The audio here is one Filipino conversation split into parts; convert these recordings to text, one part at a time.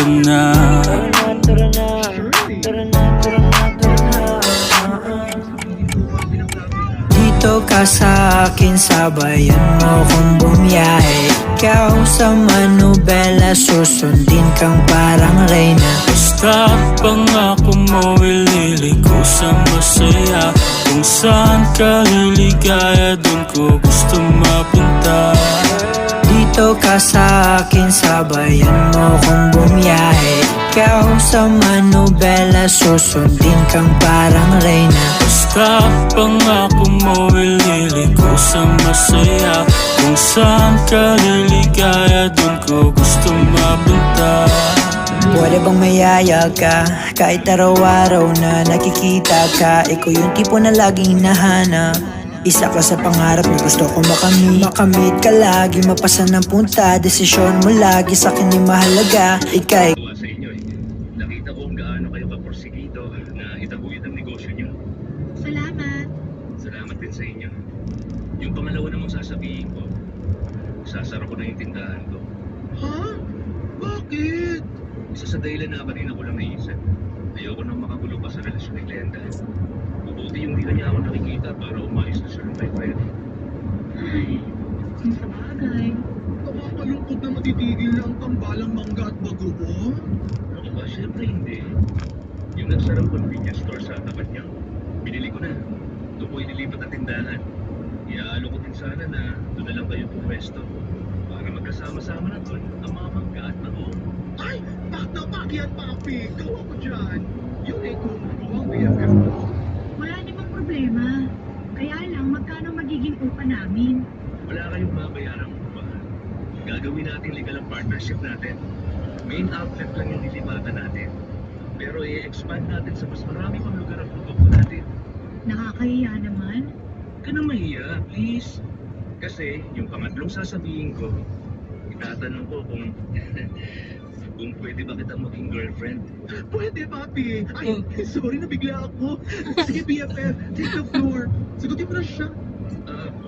ka na. Tara na, tara na, tara na, tara na. Dito ka sa akin, sabayan mo kong bumiyahe. Ikaw sa manubela, susundin kang parang reyna. Basta pangako mo, ililiko sa masaya. Kung saan ka liligaya, dun ko gusto mapunta. Dito ka sa akin, sabayan mo kong bumiyahe. Ikaw sa manubela, susundin kang parang reyna. Basta pangako mo, ililiko sa masaya. Kung saan ka liligaya, dun ko gusto mapunta. Pwede bang mayaya ka? Kahit araw-araw na nakikita ka, ikaw yung tipo na laging hinahanap. Isa ka sa pangarap na gusto ko makamit ka lagi, mapasa ng punta. Desisyon mo lagi sa akin yung mahalaga. Ika'y Sa inyo eh. Nakita ko kung gaano kayo kaporsigido na itaguyod ang negosyo nyo. Salamat. Salamat din sa inyo. Yung pangalawa namang sasabihin ko, sasara ko na yung tindahan ko. Ha? Bakit? Isa sa dahilan na kanina ko lang naisip. Ayoko nang makagulo pa sa relasyon ni Glenda. Mabuti yung hindi na niya ako nakikita para umayos na siya ng boyfriend. Ay, kung sa bagay. Nakakalungkot na matitigil na ang tambalang mangga at bagoong. Ano ba? Siyempre hindi. Yung nagsarang convenience store sa tapat niya, binili ko na. Doon ko ililipat ang tindahan. Iaalo ko din sana na doon na lang kayo pumwesto para magkasama-sama na doon ang mga mangga at bagoong. Ay! Tapak yan, papi! Gawa ko dyan! Yung kung ang BFF mo. Wala namang problema. Kaya lang, magkano magiging upa namin? Wala kayong mabayarang upa. Gagawin natin legal ang partnership natin. Main outlet lang yung nilipatan natin. Pero i-expand natin sa mas marami pang lugar ang produkto natin. Nakakahiya naman. Ka na mahiya, please. Kasi yung pangatlong sasabihin ko, itatanong ko kung kung pwede ba kitang maging girlfriend. Pwede, papi! Ay, sorry na bigla ako. Sige, BFF, take the floor. Sagutin mo na siya.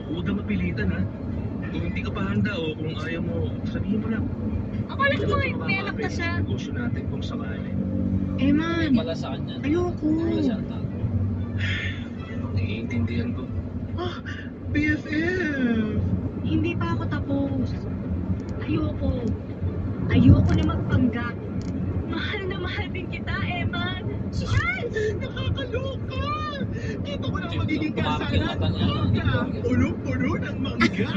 Huwag kang mapilitan ha. Kung hindi ka pa handa o kung ayaw mo, sabihin mo lang. Akala ko mga may anak na siya. Negosyo natin kung sakali. Eh man, ayoko. Naiintindihan ko. Ah, BFF! Hindi pa ako tapos. Ayoko. Ayoko na magpanggap. Mahal na mahal din kita, Eman. Ay! Nakakaloka! Dito ko na ang magiging kasalan. Mangga! Puno-puno ng mangga!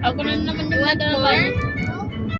Ako na naman yung